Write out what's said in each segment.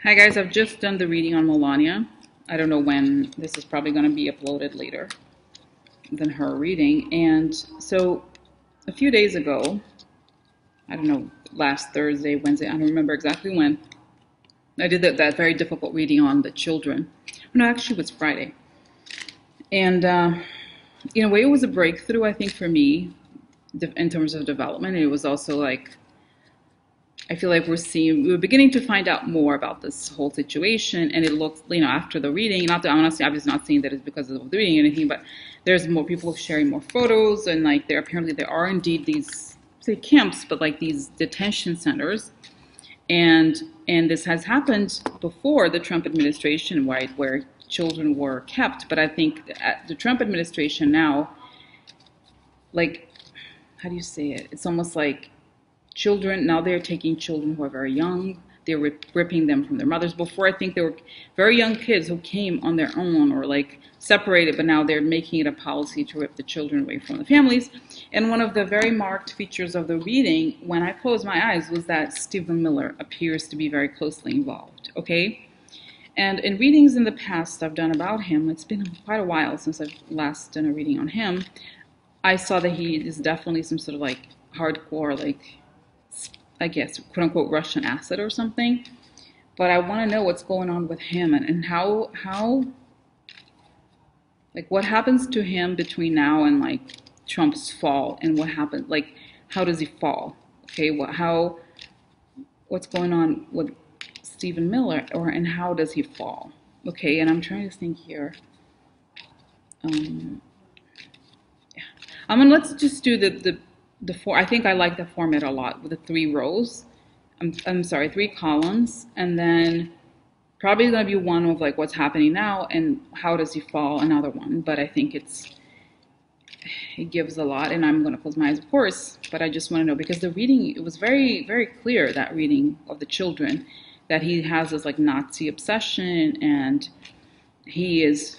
Hi guys, I've just done the reading on Melania. I don't know when. This is probably going to be uploaded later than her reading. And so a few days ago, I don't know, last Thursday, Wednesday, I don't remember exactly when, I did that very difficult reading on the children. No, actually it was Friday. And in a way it was a breakthrough, I think, for me in terms of development. It was also like, I feel like we're beginning to find out more about this whole situation, and it looks, after the reading, not that I'm honestly obviously not saying that it's because of the reading or anything, but there's more people sharing more photos, and like there are indeed these, say, camps, but like these detention centers, and this has happened before the Trump administration, right, where children were kept. But I think the Trump administration now, like, how do you say it? It's almost like children, now they're taking children who are very young, they're ripping them from their mothers. Before, I think they were very young kids who came on their own or like separated, but now they're making it a policy to rip the children away from the families. And one of the very marked features of the reading, when I closed my eyes, was that Stephen Miller appears to be very closely involved, okay? And in readings in the past I've done about him, it's been quite a while since I've last done a reading on him, I saw that he is definitely some sort of like hardcore, like, I guess, quote unquote, Russian asset or something. But I want to know what's going on with him and how, like, what happens to him between now and like Trump's fall, and what happened, like, how does he fall? Okay, what's going on with Stephen Miller, and how does he fall? Okay, and I'm trying to think here. Yeah. Let's just do the four. I think I like the format a lot with the 3 rows. I'm sorry, 3 columns, and then probably going to be one of like what's happening now and how does he fall, another one. But I think it gives a lot, and I'm going to close my eyes, of course, but I just want to know, because the reading, it was very, very clear, that reading of the children, that he has this like Nazi obsession, and he is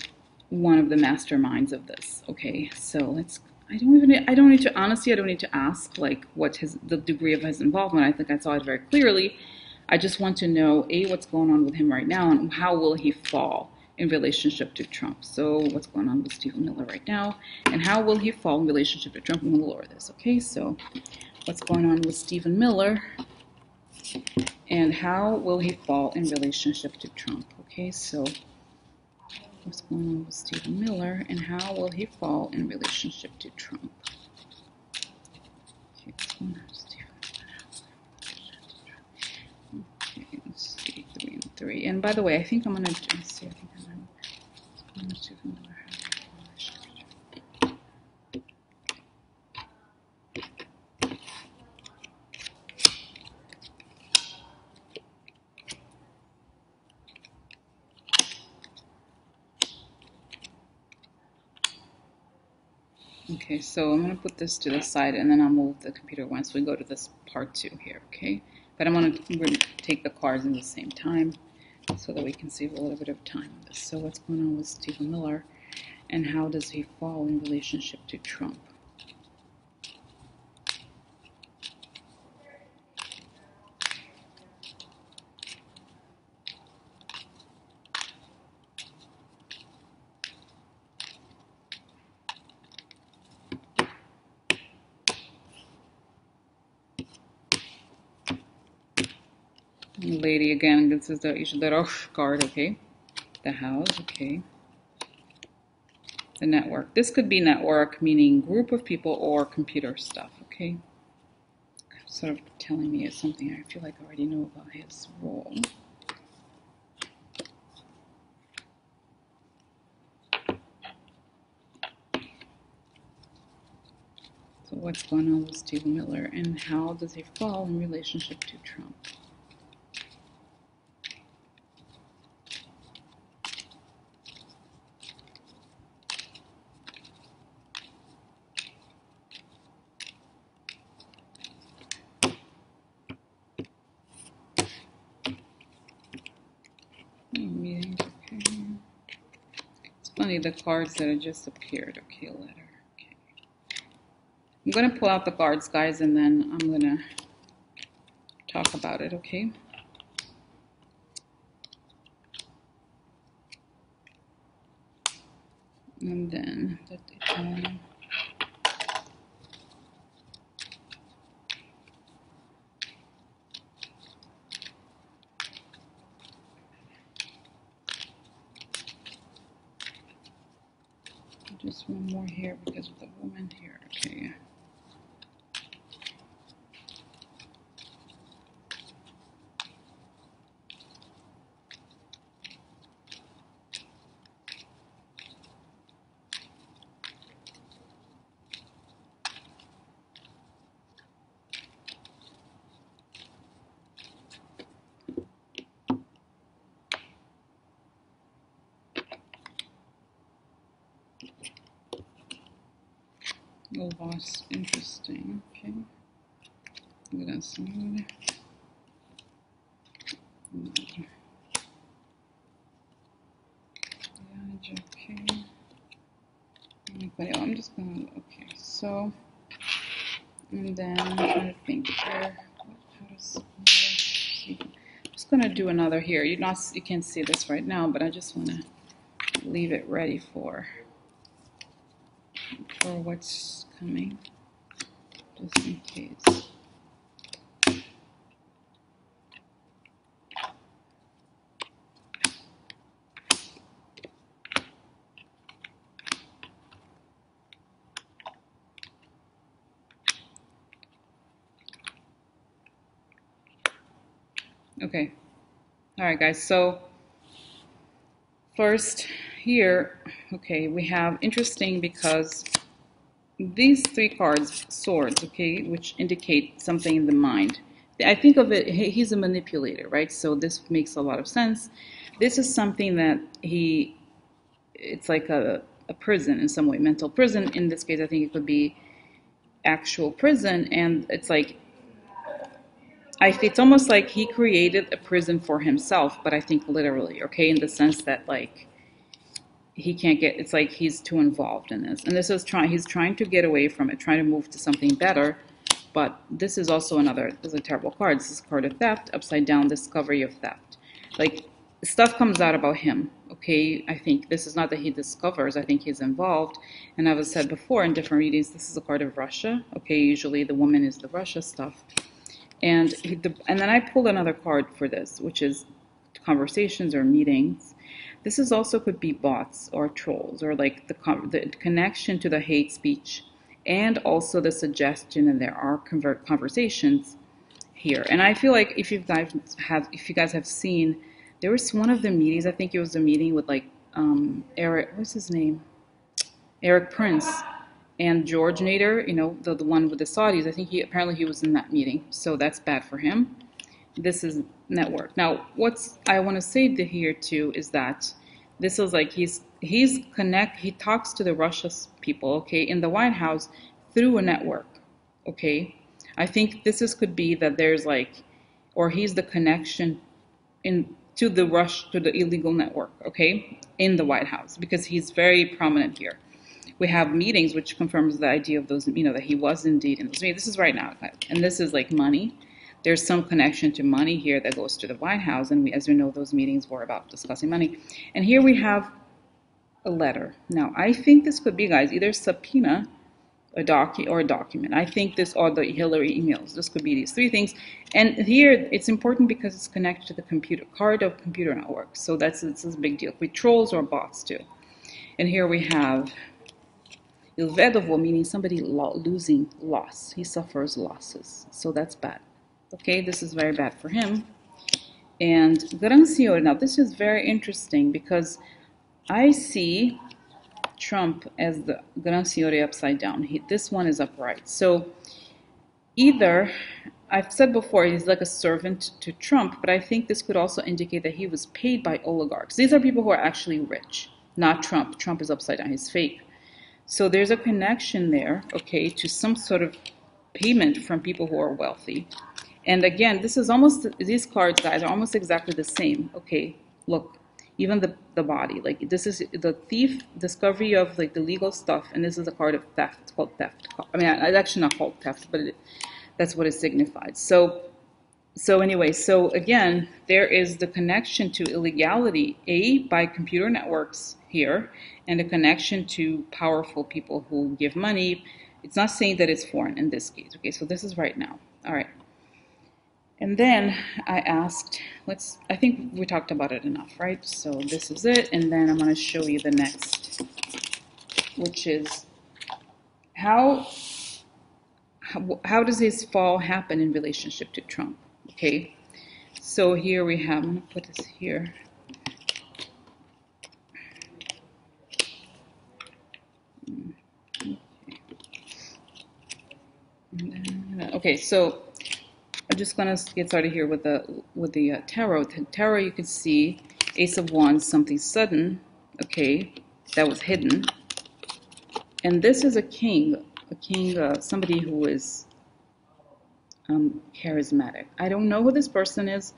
one of the masterminds of this. Okay, so let's, I don't need to, honestly, I don't need to ask like what the degree of his involvement. I think I saw it very clearly. I just want to know, A, what's going on with him right now, and how will he fall in relationship to Trump. So what's going on with Stephen Miller right now, and how will he fall in relationship to Trump? I'm going to lower this, okay? So what's going on with Stephen Miller, and how will he fall in relationship to Trump? Okay, so what's going on with Stephen Miller, and how will he fall in relationship to Trump? Okay, what's going on with Stephen Miller? Okay, let's see, 3 and 3. And by the way, I think I'm going to, let's see, I think I'm going to Stephen Miller. Okay, so I'm going to put this to the side, and then I'll move the computer once we go to this part 2 here, okay? But we're going to take the cards at the same time so that we can save a little bit of time on this. So what's going on with Stephen Miller, and how does he fall in relationship to Trump? Lady again, this is the Ishdarosh card, okay? The house, okay. The network. This could be network, meaning group of people, or computer stuff, okay? Sort of telling me it's something I feel like I already know about his role. So what's going on with Stephen Miller, and how does he fall in relationship to Trump? Meetings, okay. It's funny, the cards that have just appeared. Okay, letter. Okay. I'm going to pull out the cards, guys, and then I'm going to talk about it, okay? And then the Italian. Just one more here because of the woman here. Okay. Oh, that's interesting. Okay. Look at that side. Yeah, okay. But I'm just gonna, okay, so, and then I'm trying to think here. I'm just gonna do another here. You can't see this right now, but I just wanna leave it ready for what's coming, just in case. Okay. All right, guys. So first here, okay, we have interesting because these three cards, swords, okay, which indicate something in the mind. I think of it, he's a manipulator, right? So this makes a lot of sense. This is something that it's like a prison in some way, mental prison. In this case, I think it could be actual prison. And it's like, it's almost like he created a prison for himself, but I think literally, okay, in the sense that like, he can't get, it's like he's too involved in this. And this is he's trying to get away from it, trying to move to something better. But this is also this is a terrible card. This is a card of theft, upside down, discovery of theft. Like, stuff comes out about him, okay? I think this is not that he discovers, I think he's involved. And as I said before in different readings, this is a card of Russia, okay? Usually the woman is the Russia stuff. And then I pulled another card for this, which is conversations or meetings. This is also could be bots or trolls, or like the connection to the hate speech, and also the suggestion that there are conversations here. And I feel like if you guys have seen, there was one of the meetings. I think it was a meeting with like Eric. What's his name? Eric Prince and George Nader. You know, the one with the Saudis. I think apparently he was in that meeting. So that's bad for him. This is network. Now, I want to say here too is that this is like he talks to the Russia people, okay, in the White House through a network, okay. I think could be that there's like, or he's the connection to the illegal network, okay, in the White House, because he's very prominent here. We have meetings, which confirms the idea of those, that he was indeed in those meetings. This is right now, and this is like money. There's some connection to money here that goes to the White House, and as we know, those meetings were about discussing money. And here we have a letter. Now, I think this could be, guys, either subpoena, a document. I think this, or the Hillary emails. This could be these three things. And here, it's important because it's connected to the card of computer networks. So this is a big deal. With trolls or bots too. And here we have Ilvedovo, meaning somebody losing loss. He suffers losses. So that's bad. Okay, this is very bad for him. And Garanciore, now this is very interesting because I see Trump as the Garanciore upside down. This one is upright. So either, I've said before, he's like a servant to Trump, but I think this could also indicate that he was paid by oligarchs. These are people who are actually rich, not Trump. Trump is upside down, he's fake. So there's a connection there, okay, to some sort of payment from people who are wealthy. And again, this is almost, these cards, guys, are almost exactly the same. Okay, look, even the body, like this is the thief, discovery of like the legal stuff, and this is a card of theft. It's called theft. I mean, it's actually not called theft, but that's what it signifies. So So anyway, so again, there is the connection to illegality, by computer networks here, and a connection to powerful people who give money. It's not saying that it's foreign in this case. Okay, so this is right now. All right. And then I asked, I think we talked about it enough, right? So this is it. And then I'm going to show you the next, which is how does his fall happen in relationship to Trump? Okay. So here we have, I'm going to put this here. Okay, so I'm just going to get started here with the tarot. The tarot, you can see Ace of Wands, something sudden, okay, that was hidden. And this is a king, somebody who is charismatic. I don't know who this person is.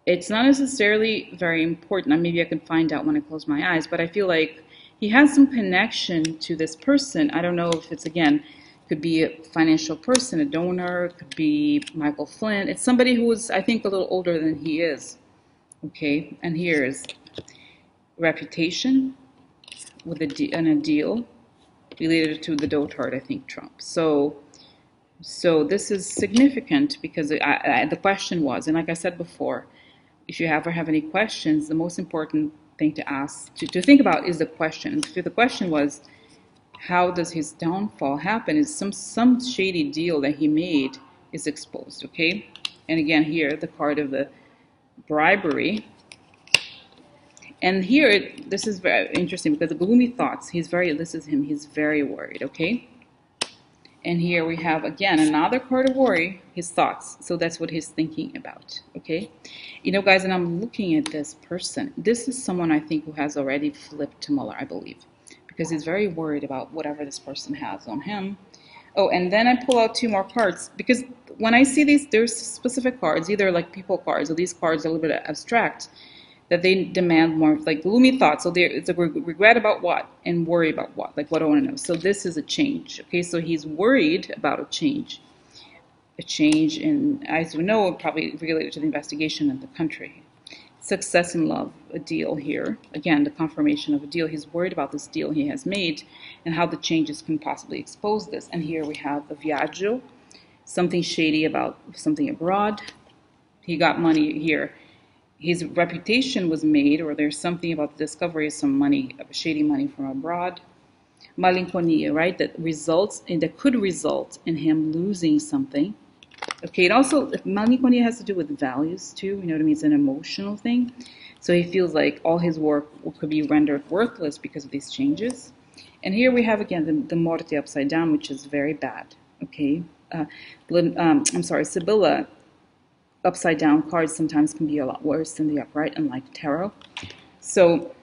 It's not necessarily very important. Maybe I can find out when I close my eyes, but I feel like he has some connection to this person. I don't know if it's, again, could be a financial person, a donor, could be Michael Flynn. It's somebody who is, I think, a little older than he is. Okay, and here's reputation with a deal related to the dotard, I think, Trump. So this is significant because the question was, and like I said before, if you ever have any questions, the most important thing to ask, to think about is the question. If the question was, how does his downfall happen? Is some shady deal that he made is exposed, okay? And again, here, the card of the bribery. And here, this is very interesting because the gloomy thoughts, this is him, he's very worried, okay? And here we have, again, another card of worry, his thoughts. So that's what he's thinking about, okay? You know, guys, and I'm looking at this person. This is someone I think who has already flipped to Mueller, I believe, because he's very worried about whatever this person has on him. Oh, and then I pull out two more cards because when I see these, there's specific cards, either like people cards or these cards are a little bit abstract, that they demand more, like gloomy thoughts. So it's a regret about what and worry about what, like what do I want to know. So this is a change, okay? So he's worried about a change in, as we know, probably related to the investigation of the country. Success in love, a deal here. Again, the confirmation of a deal. He's worried about this deal he has made and how the changes can possibly expose this. And here we have the viaggio, something shady about something abroad. He got money here. His reputation was made, or there's something about the discovery of some money, of shady money from abroad. Malinconia, right? That could result in him losing something. Okay, it also, malinconia has to do with values too, you know what I mean? It's an emotional thing. So he feels like all his work could be rendered worthless because of these changes. And here we have, again, the morte upside down, which is very bad, okay? I'm sorry, Sibylla, upside down cards sometimes can be a lot worse than the upright, unlike tarot. So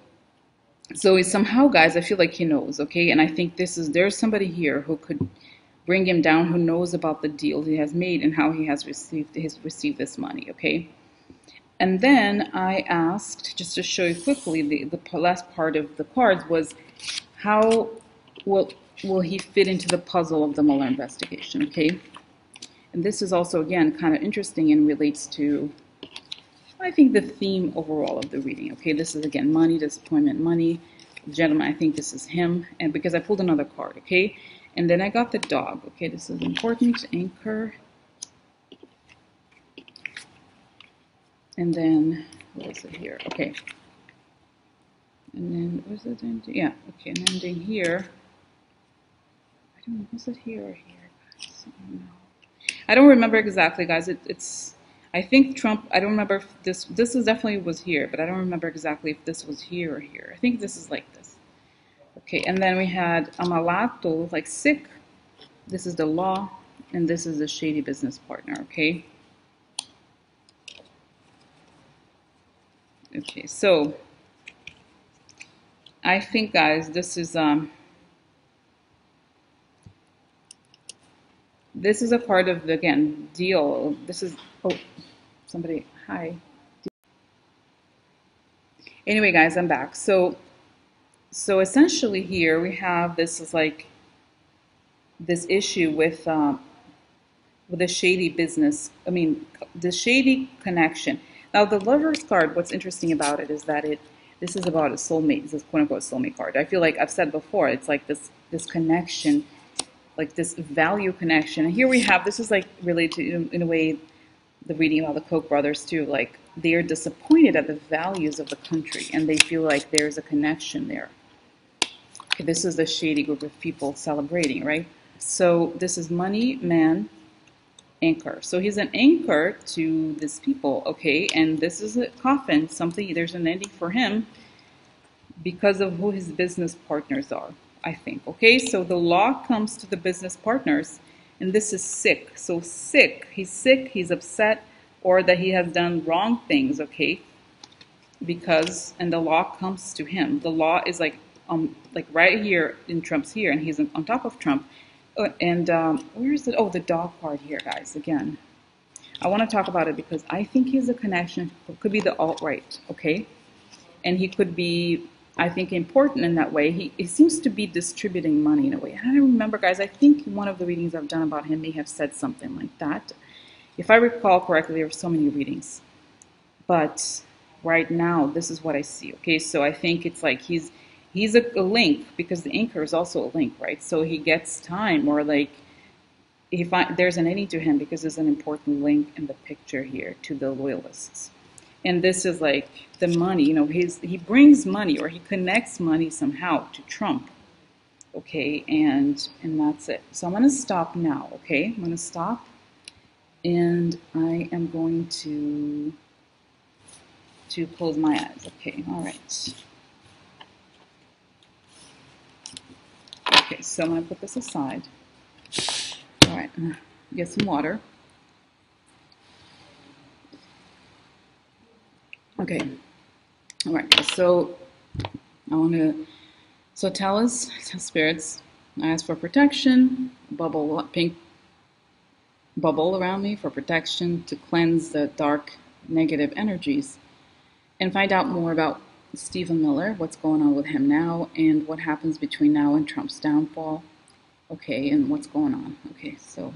somehow, guys, I feel like he knows, okay? And I think there's somebody here who could bring him down, who knows about the deal he has made and how he has received this money, okay? And then I asked, just to show you quickly, the last part of the cards was, how will he fit into the puzzle of the Mueller investigation, okay? And this is also, again, kind of interesting and relates to, I think, the theme overall of the reading, okay? This is, again, money, disappointment, money. Gentlemen, I think this is him, and because I pulled another card, okay? And then I got the dog, okay? This is important, anchor. And then, what is it here? Okay. And then, where's it ending? Yeah, okay, an ending here. I don't know, was it here or here, guys? I don't know. I don't remember exactly, guys. It's, I think Trump, I don't remember if this is definitely was here, but I don't remember exactly if this was here or here. I think this is like this. Okay, and then we had amalato, like sick. This is the law, and this is the shady business partner, okay? Okay, so I think, guys, this is a part of the, again, deal. This is, oh, somebody, hi. Anyway, guys, I'm back. So essentially here we have, this is like this issue with with a shady business. I mean, the shady connection. Now, the Lover's card, what's interesting about it is that this is about a soulmate. This is quote unquote soulmate card. I feel like I've said before, it's like this connection, like this value connection. And here we have, this is like related to, in a way, the reading about the Koch brothers too. Like they're disappointed at the values of the country, and they feel like there's a connection there. Okay, this is the shady group of people celebrating, right? So this is money, man, anchor. So he's an anchor to these people, okay? And this is a coffin, something, there's an ending for him because of who his business partners are, I think, okay? So the law comes to the business partners, and this is sick. So sick, he's upset, or that he has done wrong things, okay? Because, and the law comes to him. The law is like right here in Trump's here, and he's on top of Trump. And where is it? Oh, the dog card here, guys. Again, I want to talk about it because I think he's a connection. It could be the alt-right, okay? And he could be, I think, important in that way. He seems to be distributing money in a way. I don't remember, guys. I think one of the readings I've done about him may have said something like that. If I recall correctly, there were so many readings. But right now, this is what I see, okay? So I think it's like he's a link, because the anchor is also a link, right? So he gets time, or like there's an ending to him because there's an important link in the picture here to the loyalists. And this is like the money, you know, he brings money, or he connects money somehow to Trump, okay? And that's it. So I'm going to stop now, okay? I'm going to stop, and I am going to close my eyes, okay? All right. Okay, so I'm going to put this aside. All right, get some water. Okay, all right, so tell us, tell spirits, I ask for protection, pink bubble around me for protection to cleanse the dark negative energies, and find out more about Stephen Mueller, what's going on with him now, and what happens between now and Trump's downfall. Okay, and what's going on. Okay, so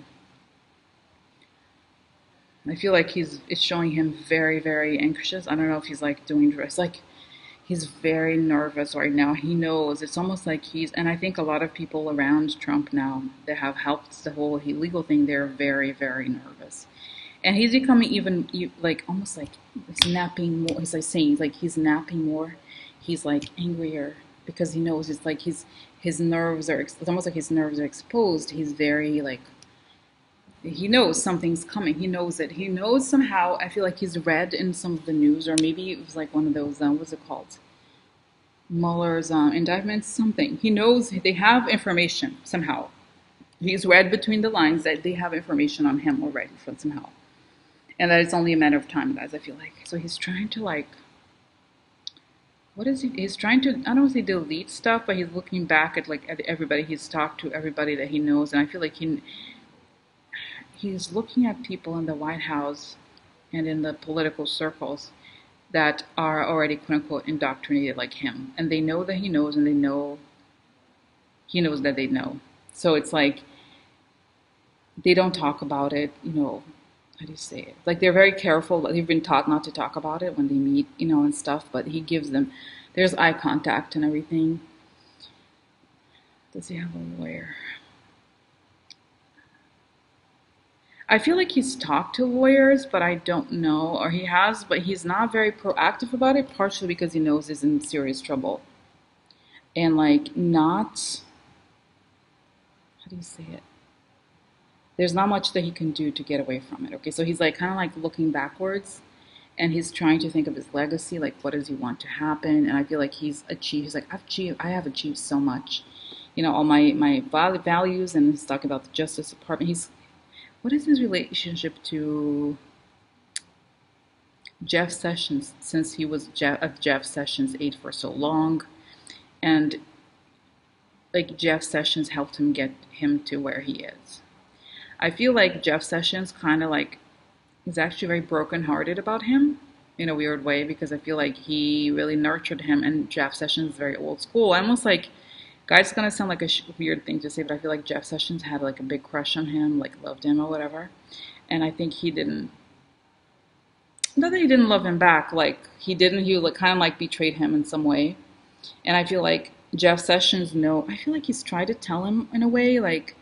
I feel like it's showing him very, very anxious. I don't know if he's like doing drugs. Like he's very nervous right now. He knows. It's almost like and I think a lot of people around Trump now that have helped the whole illegal thing, they're very, very nervous. And he's becoming even like almost like napping more. He's like saying like he's napping more. He's like angrier because he knows it's like his nerves are. It's almost like his nerves are exposed. He's very like. He knows something's coming. He knows it. He knows somehow. I feel like he's read in some of the news, or maybe it was like one of those. What's it called? Mueller's indictments. Something. He knows they have information somehow. He's read between the lines that they have information on him already from somehow. And that it's only a matter of time, guys, I feel like. So he's trying to, like, what is he? He's trying to, I don't want to say delete stuff, but he's looking back at, like, everybody. He's talked to everybody that he knows. And I feel like he's looking at people in the White House and in the political circles that are already, quote unquote, indoctrinated like him. And they know that he knows, and they know he knows that they know. So it's like they don't talk about it, you know. How do you say it? Like they're very careful. They've been taught not to talk about it when they meet, you know, and stuff. But he gives them, there's eye contact and everything. Does he have a lawyer? I feel like he's talked to lawyers, but I don't know. Or he has, but he's not very proactive about it, partially because he knows he's in serious trouble. And like not, how do you say it? There's not much that he can do to get away from it. Okay, so he's like kind of like looking backwards, and he's trying to think of his legacy, like what does he want to happen? And I feel like he's achieved. He's like I have achieved so much, you know, all my values. And he's talking about the Justice Department. What is his relationship to Jeff Sessions, since he was Jeff Sessions' aide for so long, and like Jeff Sessions helped him get him to where he is. I feel like Jeff Sessions kind of like is actually very brokenhearted about him in a weird way, because I feel like he really nurtured him, and Jeff Sessions is very old school, almost like Guys, it's gonna sound like a weird thing to say, but I feel like Jeff Sessions had like a big crush on him, like loved him or whatever. And I think he didn't. Not that he didn't love him back, like he didn't. He like kind of like betrayed him in some way. And I feel like Jeff Sessions, no, I feel like he's tried to tell him in a way, like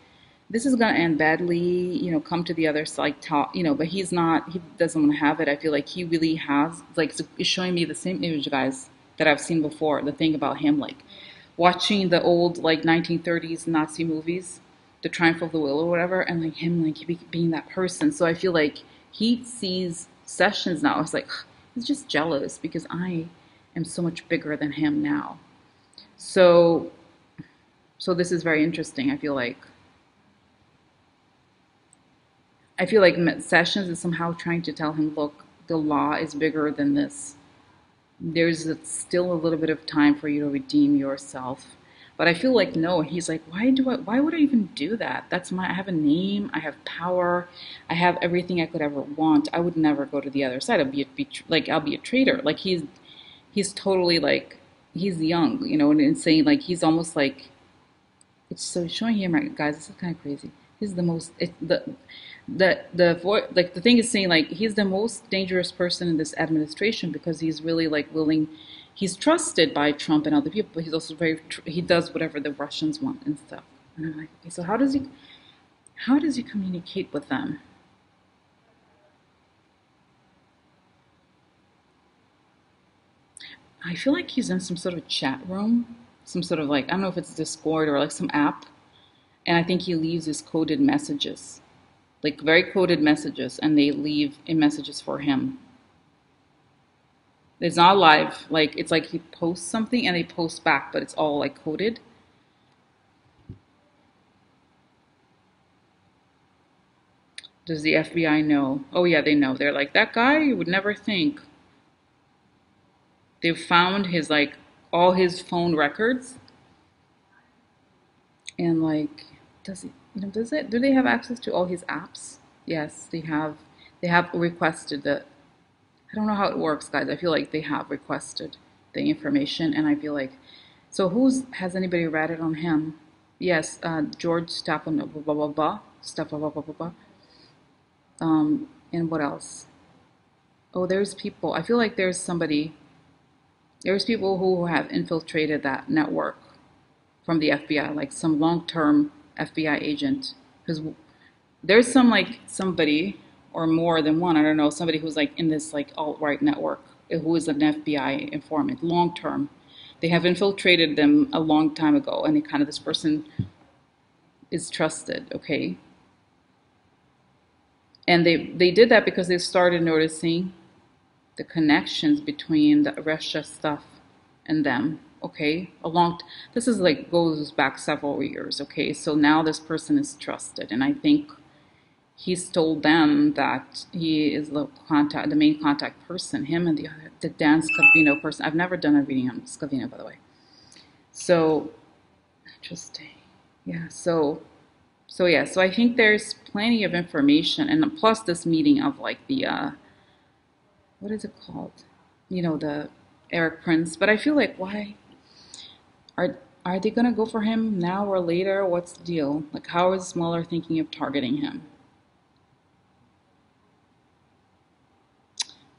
this is gonna end badly, you know, come to the other side, talk, you know. But he's not. He doesn't want to have it. I feel like he really has. Like it's showing me the same image, guys, that I've seen before. The thing about him, like watching the old like 1930s Nazi movies, The Triumph of the Will or whatever, and like him like being that person. So I feel like he sees Sessions now. It's like he's just jealous because I am so much bigger than him now. So this is very interesting. I feel like Sessions is somehow trying to tell him, look, the law is bigger than this. There's still a little bit of time for you to redeem yourself. But I feel like no. He's like, why would I even do that? I have a name, I have power, I have everything I could ever want. I would never go to the other side. I'll be a traitor. Like he's totally like, he's young, you know, and insane. Like he's almost like, it's so showing him, right, guys, this is kind of crazy. He's the most, like the thing is saying like he's the most dangerous person in this administration because he's really like willing, he's trusted by Trump and other people, but he's also he does whatever the Russians want and stuff. And I'm like, okay, so how does he communicate with them? I feel like he's in some sort of chat room, some sort of like, I don't know if it's Discord or like some app, and I think he leaves his coded messages, like very coded messages, and they leave in messages for him. It's not live, like it's like he posts something and they post back, but it's all like coded. Does the FBI know? Oh yeah, they know. They're like, that guy, you would never think. They've found his like all his phone records, and like, does do they have access to all his apps? Yes, they have. They have requested the, I don't know how it works, guys. I feel like they have requested the information, and I feel like, so has anybody read it on him? Yes, George Stephan, blah blah blah, Stephan, blah blah blah blah. And what else? Oh, there's people. I feel like there's people who have infiltrated that network from the FBI, like some long-term FBI agent. Because there's some like somebody or more than one, I don't know, somebody who's like in this like alt-right network who is an FBI informant, long-term. They have infiltrated them a long time ago, and this person is trusted, okay? And they did that because they started noticing the connections between the Russia stuff and them, okay? This is like goes back several years, okay? So now this person is trusted, and I think he's told them that he is the main contact person, him and the Dan Scavino person. I've never done a reading on Scavino, by the way. So, interesting. Yeah, so I think there's plenty of information, and plus this meeting of like the, what is it called? You know, the Eric Prince. But I feel like, why are they gonna go for him now or later? What's the deal? Like, how is Mueller thinking of targeting him?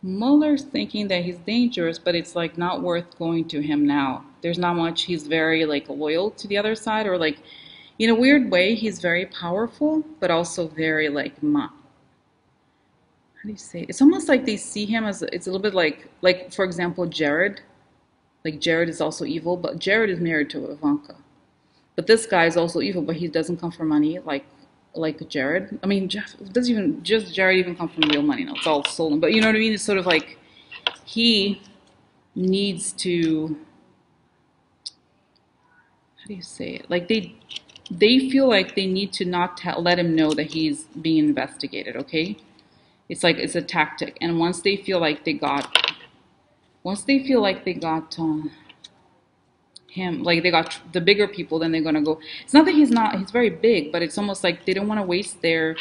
Mueller's thinking that he's dangerous, but it's like not worth going to him now. There's not much. He's very like loyal to the other side, or like, in a weird way, he's very powerful, but also very like, how do you say it? It's almost like they see him as, it's a little bit like for example, Jared. Like Jared is also evil, but Jared is married to Ivanka. But this guy is also evil, but he doesn't come from money like Jared. I mean, Jared even come from real money? No, it's all stolen. But you know what I mean? It's sort of like he needs to, how do you say it? Like they feel like they need to not let him know that he's being investigated, okay? It's like it's a tactic. And once they feel like they got him, like they got the bigger people, then they're gonna go. It's not that he's very big, but it's almost like they don't want to waste their,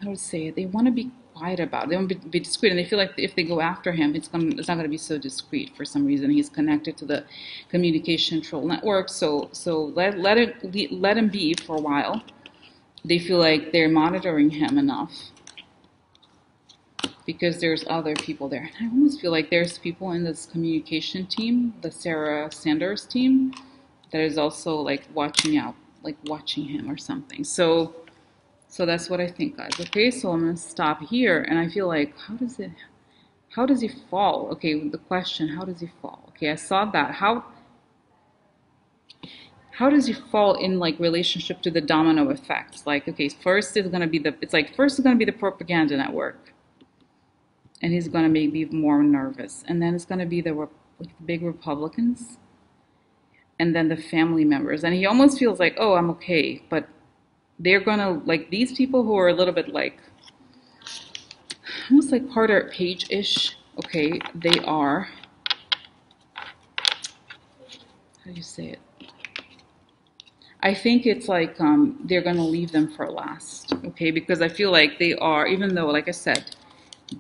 how to say it, they want to be quiet about it. They won't be discreet, and they feel like if they go after him, it's not going to be so discreet for some reason. He's connected to the communication control network, so let him be for a while. They feel like they're monitoring him enough because there's other people there. And I almost feel like there's people in this communication team, the Sarah Sanders team, that is also like watching out, like watching him or something. So that's what I think, guys. Okay, so I'm gonna stop here, and I feel like how does he fall? Okay, the question, how does he fall? Okay, I saw that. How does he fall in like relationship to the domino effect? Like, okay, first is gonna be the propaganda network, and he's gonna maybe be more nervous, and then it's gonna be the big Republicans, and then the family members, and he almost feels like, oh, I'm okay, but they're gonna, like, these people who are a little bit like almost like Carter Page-ish. Okay, they are, how do you say it? I think it's like they're gonna leave them for last. Okay, because I feel like they are, even though, like I said,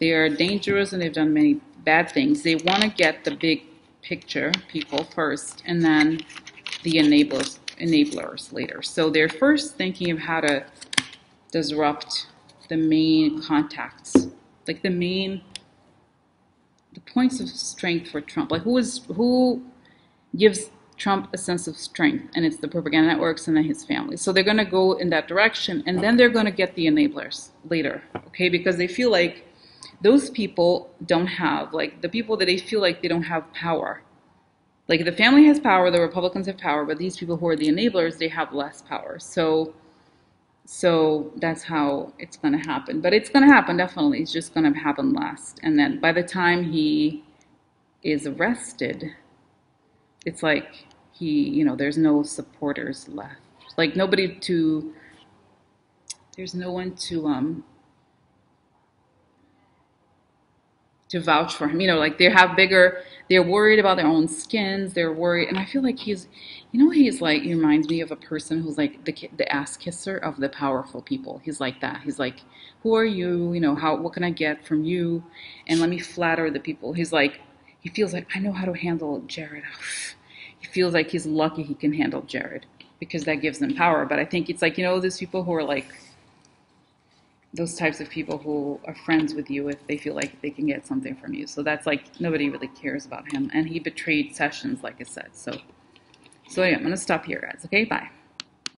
they are dangerous and they've done many bad things, they want to get the big picture people first, and then the enablers later. So they're first thinking of how to disrupt the main contacts, like the points of strength for Trump. Like who gives Trump a sense of strength, and it's the propaganda networks and then his family. So they're going to go in that direction, and then they're going to get the enablers later, okay? Because they feel like those people don't have, like the people that they feel like they don't have power. Like the family has power, the Republicans have power, but these people who are the enablers, they have less power. So that's how it's going to happen. But it's going to happen, definitely. It's just going to happen last. And then by the time he is arrested, it's like there's no supporters left. Like there's no one to vouch for him. Like they're worried about their own skins. They're worried. And I feel like he's like, he reminds me of a person who's like the ass kisser of the powerful people. He's like that. He's like, who are you? What can I get from you? And let me flatter the people. He's like, he feels like, I know how to handle Jared. He feels like he's lucky he can handle Jared because that gives them power. But I think it's like, those people who are like, those types of people who are friends with you if they feel like they can get something from you. So that's like, nobody really cares about him. And he betrayed Sessions, like I said. So yeah, I'm going to stop here, guys. Okay, bye.